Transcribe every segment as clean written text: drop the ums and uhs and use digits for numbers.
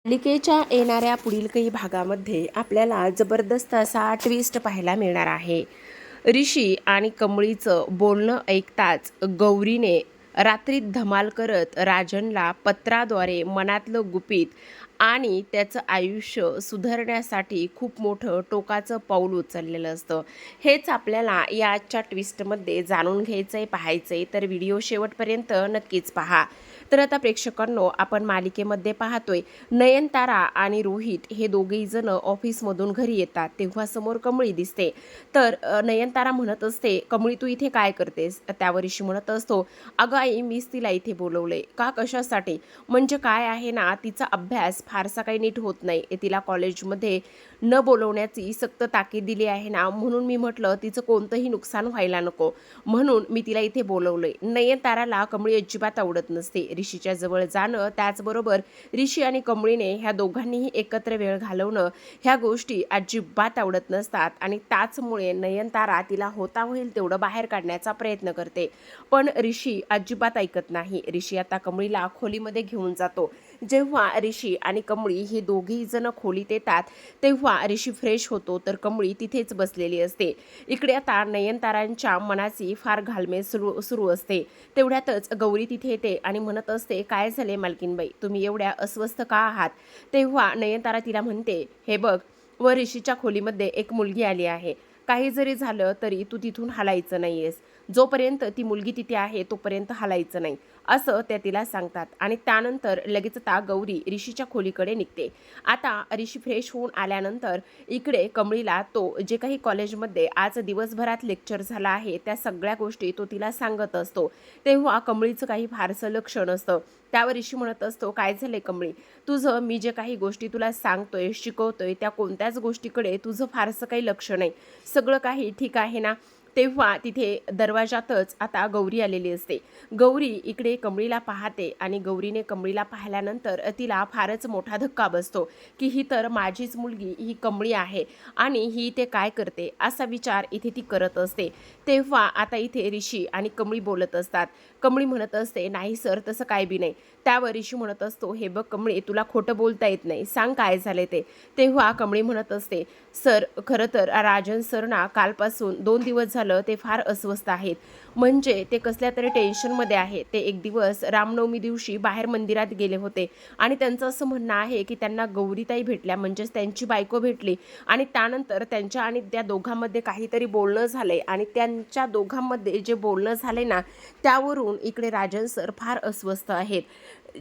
मालिकेच्या येणाऱ्या पुढील काही भागामध्ये आपल्याला जबरदस्त असा ट्विस्ट पाहायला मिळणार आहे. ऋषी आणि कमळीचं बोलणं ऐकताच गौरीने रात्रीत धमाल करत राजनला पत्राद्वारे मनातलं गुपित आणि त्याचं आयुष्य सुधारण्यासाठी खूप मोठं टोकाचं पाऊल उचललेलं असतं. हेच आपल्याला या आजच्या ट्विस्टमध्ये जाणून घ्यायचं आहे, पाहायचं आहे, तर व्हिडिओ शेवटपर्यंत नक्कीच पहा. तर आता प्रेक्षकांनो, आपण मालिकेमध्ये पाहतोय नयनतारा आणि रोहित हे दोघेही जण ऑफिसमधून घरी येतात तेव्हा समोर कमळी दिसते. तर नयनतारा म्हणत असते, कमळी तू इथे काय करतेस? त्यावर ऋषी म्हणत असतो, अगं आई, मीच तिला इथे बोलवले. का, कशासाठी? म्हणजे काय आहे ना, तिचा अभ्यास फारसा काही नीट होत नाही, तिला कॉलेजमध्ये न बोलवण्याची सक्त ताकीद दिली आहे ना, म्हणून मी म्हटलं तिचं कोणतंही नुकसान व्हायला नको, म्हणून मी तिला इथे बोलवलंय. नयनताराला कमळी अजिबात आवडत नसते. ऋषीच्या जवळ जाणं, त्याचबरोबर ऋषी आणि कमळीने ह्या दोघांनीही एकत्र वेळ घालवणं, ह्या गोष्टी अजिबात आवडत नसतात आणि त्याचमुळे नयनतारा तिला होता होईल तेवढं बाहेर काढण्याचा प्रयत्न करते. पण ऋषी अजिबात ऐकत नाही. ऋषी आता कमळीला खोलीमध्ये घेऊन जातो. जेव्हा ऋषी आणि कमळी हे दोघेही जण खोलीत येतात तेव्हा ऋषी फ्रेश होतो, तर कमळी तिथेच बसलेली असते. इकडे आता नयनतारांच्या मनाची फार घालमेल सुरू असते. तेवढ्यातच गौरी तिथे येते आणि म्हणत असते, काय झाले मालकीनबाई, तुम्ही एवढ्या अस्वस्थ का आहात? तेव्हा नयनतारा तिला म्हणते, हे बघ, व ऋषीच्या खोलीमध्ये एक मुलगी आली आहे. काही जरी झालं तरी तू तिथून हलायचं नाहीयेस. जोपर्यंत ती मुलगी तिथे आहे तोपर्यंत हलायचं नाही, असं त्या तिला सांगतात. आणि त्यानंतर लगेच आता गौरी ऋषीच्या खोलीकडे निघते. आता ऋषी फ्रेश होऊन आल्यानंतर इकडे कमळीला तो जे काही कॉलेजमध्ये आज दिवसभरात लेक्चर झाला आहे त्या सगळ्या गोष्टी तो तिला सांगत असतो. तेव्हा कमळीचं काही फारसं लक्ष नसतं. त्यावर ऋषी म्हणत असतो, काय झालंय कमळी, तुझं मी जे काही गोष्टी तुला सांगतोय, शिकवतोय, त्या कोणत्याच गोष्टीकडे तुझं फारसं काही लक्ष नाही, सगळं काही ठीक आहे ना? तेव्हा तिथे दरवाजातच आता गौरी आलेली असते. गौरी इकडे कमळीला पाहते आणि गौरीने कमळीला पाहिल्यानंतर तिला फारच मोठा धक्का बसतो की ही तर माझीच मुलगी ही कमळी आहे आणि ही इथे काय करते, असा विचार इथे ती करत असते. तेव्हा आता इथे ऋषी आणि कमळी बोलत असतात. कमळी म्हणत असते, नाही सर, तसं काय बी नाही. त्यावर ऋषी म्हणत असतो, हे बघ कमळी, तुला खोटं बोलता येत नाही, सांग काय झाले ते. तेव्हा कमळी म्हणत असते, सर, खरं तर राजन सर ना कालपासून 2 दिवस झालं ते फार अस्वस्थ आहेत. म्हणजे ते कसल्या तरी टेन्शनमध्ये आहे. ते एक दिवस रामनवमी दिवशी बाहेर मंदिरात गेले होते आणि त्यांचं असं म्हणणं आहे की त्यांना गौरीताई भेटल्या, म्हणजेच त्यांची बायको भेटली आणि त्यानंतर त्यांच्या आणि त्या दोघांमध्ये काहीतरी बोलणं झालंय आणि त्यांच्या दोघांमध्ये जे बोलणं झाले ना, त्यावरून इकडे राजन सर फार अस्वस्थ आहेत.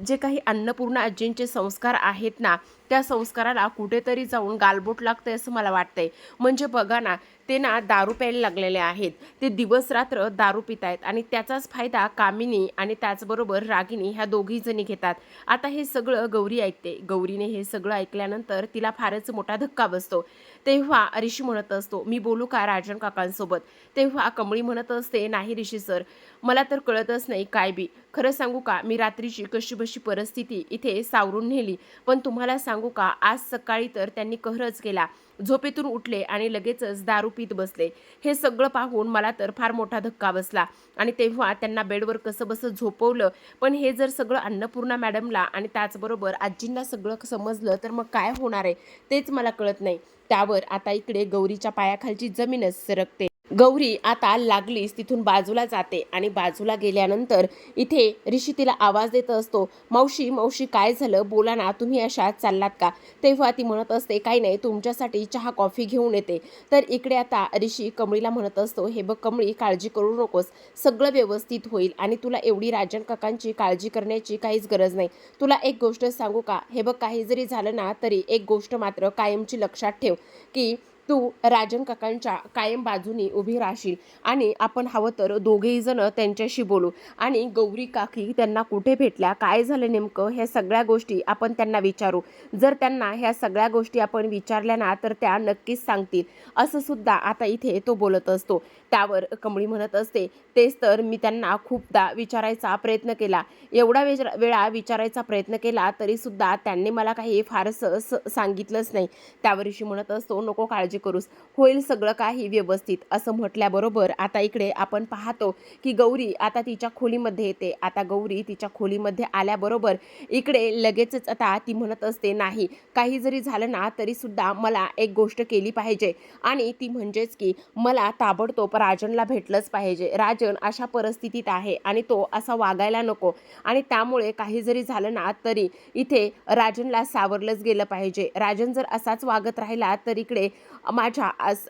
जे काही अन्नपूर्णा आजींचे संस्कार आहेत ना, त्या संस्काराला कुठेतरी जाऊन गालबोट लागतंय असं मला वाटतंय. म्हणजे बघा ना, ते ना दारू प्यायला लागलेले आहेत. ते दिवस रात्र दारू पित आहेत आणि त्याचाच फायदा कामिनी आणि त्याचबरोबर रागिनी ह्या दोघी जणी घेतात. आता हे सगळं गौरी ऐकते. गौरीने हे सगळं ऐकल्यानंतर तिला फारच मोठा धक्का बसतो. तेव्हा ऋषी म्हणत असतो, मी बोलू का राजन काकांसोबत? तेव्हा कमळी म्हणत असते, नाही ऋषी सर, मला तर कळतच नाही काय बी. खरं सांगू का, मी रात्रीची कशीबशी परिस्थिती इथे सावरून नेली, पण तुम्हाला सांगू का, आज सकाळी तर त्यांनी कहरच केला. झोपेतून उठले आणि लगेचच दारू पीत बसले. हे सगळं पाहून मला तर फार मोठा धक्का बसला आणि तेव्हा त्यांना बेडवर कसंबसं झोपवलं. पण हे जर सगळं अन्नपूर्णा मॅडमला आणि त्याचबरोबर आजींना सगळं समजलं तर मग काय होणार आहे, तेच मला कळत नाही. त्यावर आता इकडे गौरीच्या पायाखालची जमीनच सरकते. गौरी आता लागलीच तिथून बाजूला जाते आणि बाजूला गेल्यानंतर इथे ऋषी तिला आवाज देत असतो, मावशी, मावशी, काय झालं, बोला ना, तुम्ही अशा चाललात का? तेव्हा ती म्हणत असते, काही नाही, तुमच्यासाठी चहा कॉफी घेऊन येते. तर इकडे आता ऋषी कमळीला म्हणत असतो, हे बघ कमळी, काळजी करू नकोस, सगळं व्यवस्थित होईल आणि तुला एवढी राजन काकांची काळजी करण्याची काहीच गरज नाही. तुला एक गोष्ट सांगू का, हे बघ, काही जरी झालं ना तरी एक गोष्ट मात्र कायमची लक्षात ठेव की तू राजन काकांच्या कायम बाजूनी उभी राहशील आणि आपण हवं तर दोघेही जण त्यांच्याशी बोलू आणि गौरी काकी त्यांना कुठे भेटल्या, काय झालं नेमकं, ह्या सगळ्या गोष्टी आपण त्यांना विचारू. जर त्यांना ह्या सगळ्या गोष्टी आपण विचारल्या ना तर त्या नक्कीच सांगतील, असं सुद्धा आता इथे तो बोलत असतो. त्यावर कमळी म्हणत असते, तेच तर मी त्यांना खूपदा विचारायचा प्रयत्न केला, एवढा वेळा विचारायचा प्रयत्न केला तरी सुद्धा त्यांनी मला काही फारसं सांगितलंच नाही. त्यावर ऋषी म्हणत असतो, नको काळजी करूस, होईल सगळं काही व्यवस्थित असं म्हटल्याबरोबर आता इकडे आपण पाहतो की गौरी आता तिच्या खोलीमध्ये येते. आता गौरी तिच्या खोलीमध्ये आल्याबरोबर इकडे लगेचच आता ती म्हणत असते, नाही काही जरी झालं ना तरी सुद्धा मला एक गोष्ट केली पाहिजे आणि ती म्हणजेच की मला ताबडतोब राजनला भेटलंच पाहिजे. राजन अशा परिस्थितीत आहे आणि तो असा वागायला नको आणि त्यामुळे काही जरी झालं ना तरी इथे राजनला सावरलंच गेलं पाहिजे. राजन जर असाच वागत राहिला तर इकडे माझ्या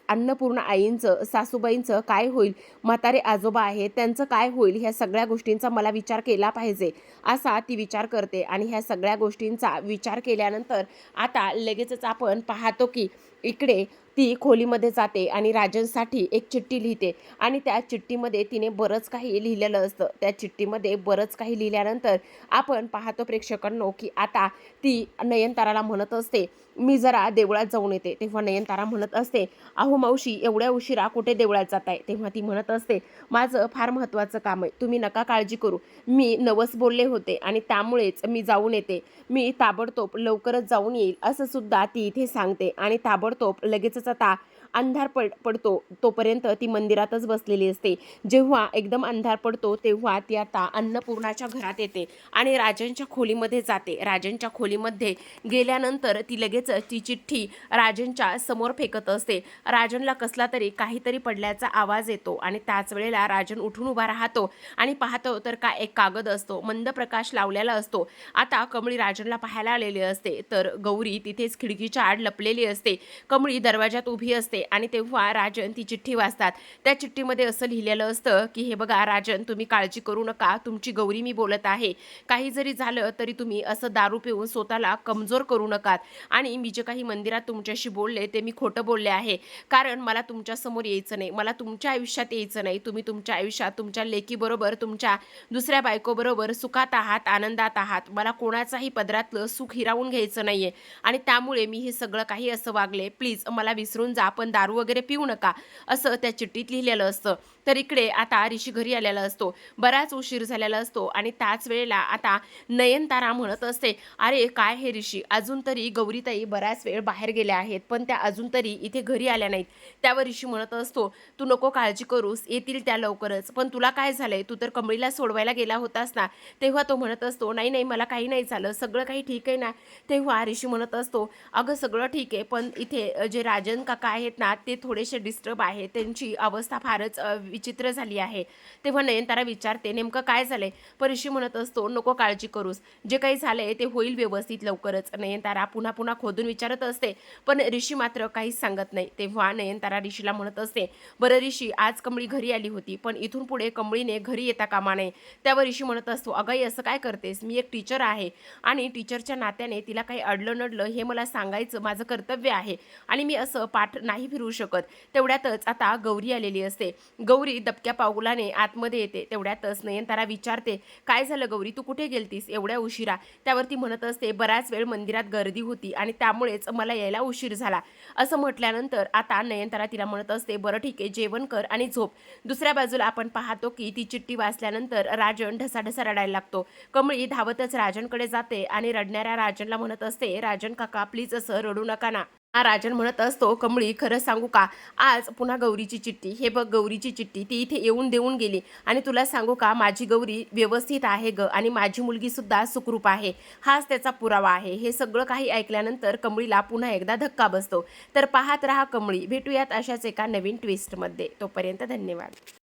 अन्नपूर्णा आईंचं, सासूबाईंचं काय होईल, म्हातारे आजोबा आहेत त्यांचं काय होईल, ह्या सगळ्या गोष्टींचा मला विचार केला पाहिजे असा ती विचार करते. आणि ह्या सगळ्या गोष्टींचा विचार केल्यानंतर आता लगेचच आपण पाहतो की इकडे ती खोलीमध्ये जाते आणि राजनसाठी एक चिठ्ठी लिहिते आणि त्या चिठ्ठीमध्ये तिने बरंच काही लिहिलेलं असतं. त्या चिठ्ठीमध्ये बरंच काही लिहिल्यानंतर आपण पाहतो प्रेक्षकांनो की आता ती नयनताराला म्हणत असते, मी जरा देवळात जाऊन येते. तेव्हा नयनतारा म्हणत असते, अहो मावशी एवढ्या उशिरा कुठे देवळात जाताय? तेव्हा ती म्हणत असते, माझं फार महत्त्वाचं काम आहे, तुम्ही नका काळजी करू, मी नवस बोलले होते आणि त्यामुळेच मी जाऊन येते, मी ताबडतोब लवकरच जाऊन येईल असं सुद्धा ती इथे सांगते. आणि ताबडतोब लगेचच आता अंधार पडतो तोपर्यंत ती मंदिरातच बसलेली असते. जेव्हा एकदम अंधार पडतो तेव्हा ती आता अन्नपूर्णाच्या घरात येते आणि राजनच्या खोलीमध्ये जाते. राजनच्या खोलीमध्ये गेल्यानंतर ती लगेच ती चिठ्ठी राजनच्या समोर फेकत असते. राजनला कसला तरी काहीतरी पडल्याचा आवाज येतो आणि त्याच वेळेला राजन उठून उभा राहतो आणि पाहतो तर एक कागद असतो, मंद प्रकाश लावलेला असतो. आता कमळी राजनला पाहायला आलेली असते तर गौरी तिथेच खिडकीच्या आड लपलेली असते. कमळी दरवाजात उभी असते आणि तेव्हा राजन ती चिठ्ठी वाचतात. त्या चिठ्ठीमध्ये असं लिहिलेलं असतं की हे बघा राजन, तुम्ही काळजी करू नका, तुमची गौरी मी बोलत आहे. काही जरी झालं तरी तुम्ही असं दारू पिऊन स्वतःला कमजोर करू नका आणि मी जे काही मंदिरात तुमच्याशी बोलले ते मी खोटं बोलले आहे, कारण मला तुमच्या समोर यायचं नाही, मला तुमच्या आयुष्यात यायचं नाही. तुम्ही तुमच्या आयुष्यात तुमच्या लेकीबरोबर, तुमच्या दुसऱ्या बायकोबरोबर सुखात आहात, आनंदात आहात. मला कोणाचाही पदरातलं सुख हिरावून घ्यायचं नाहीये आणि त्यामुळे मी हे सगळं काही असं वागले. प्लीज मला विसरून जा, पण दारू वगैरे पिऊ नका असं त्या चिठ्ठीत लिहिलेलं असतं. तर इकडे आता ऋषी घरी आलेला असतो, बराच उशीर झालेला असतो आणि त्याच वेळेला आता नयनतारा म्हणत असते, अरे काय हे ऋषी, अजून तरी गौरीताई बराच वेळ बाहेर गेल्या आहेत पण त्या अजून तरी इथे घरी आल्या नाहीत. त्यावर ऋषी म्हणत असतो, तू नको काळजी करूस, येतील त्या लवकरच. पण तुला काय झालंय, तू तर कमळीला सोडवायला गेला होतास ना? तेव्हा तो म्हणत असतो, नाही नाही मला काही नाही झालं, सगळं काही ठीक आहे ना? तेव्हा ऋषी म्हणत असतो, अगं सगळं ठीक आहे पण इथे जे राजन काका आहेत ना ते थोडेसे डिस्टर्ब आहे, त्यांची अवस्था फारच विचित्र झाली आहे. तेव्हा नयनतारा विचारते, नेमकं काय झालंय? पण ऋषी म्हणत असतो, नको काळजी करूस, जे काही झालंय ते होईल व्यवस्थित लवकरच. नयनतारा पुन्हा पुन्हा खोदून विचारत असते पण ऋषी मात्र काहीच सांगत नाही. तेव्हा नयनतारा ऋषीला म्हणत असते, बरं ऋषी, आज कमळी घरी आली होती पण इथून पुढे कमळीने घरी येता कामा नये. त्यावर ऋषी म्हणत असतो, अगं असं काय करतेस, मी एक टीचर आहे आणि टीचरच्या नात्याने तिला काही अडलं नडलं हे मला सांगायचं माझं कर्तव्य आहे आणि मी असं पाठ नाही फिरू शकत. तेवढ्यातच आता गौरी आलेली असते. गौरी दबक्या पाऊलाने आतमध्ये येते. तेवढ्यातच नयनतारा विचारते, काय झालं गौरी, तू कुठे गेलतीस एवढ्या उशिरा? त्यावरती म्हणत असते, बराच वेळ मंदिरात गर्दी होती आणि त्यामुळेच मला यायला उशीर झाला. असं म्हटल्यानंतर आता नयनतारा तिला म्हणत असते, बरं ठीक आहे, जेवण कर आणि झोप. दुसऱ्या बाजूला आपण पाहतो की ती चिठ्ठी वाचल्यानंतर राजन ढसाढसा रडायला लागतो. कमळी धावतच राजनकडे जाते आणि रडणाऱ्या राजनला म्हणत असते, राजन काका प्लीज असं रडू नका ना. राजन म्हणत असतो, कमळी खरं सांगू का, आज पुन्हा गौरीची चिठ्ठी, हे बघ गौरीची चिठ्ठी, ती इथे येऊन देऊन गेली आणि तुला सांगू का माझी गौरी व्यवस्थित आहे ग आणि माझी मुलगी सुद्धा सुखरूप आहे, हाच त्याचा पुरावा आहे. हे सगळं काही ऐकल्यानंतर कमळीला पुन्हा एकदा धक्का बसतो. तर पाहत रहा कमळी. भेटूयात अशाच एका नवीन ट्विस्टमध्ये. तोपर्यंत धन्यवाद.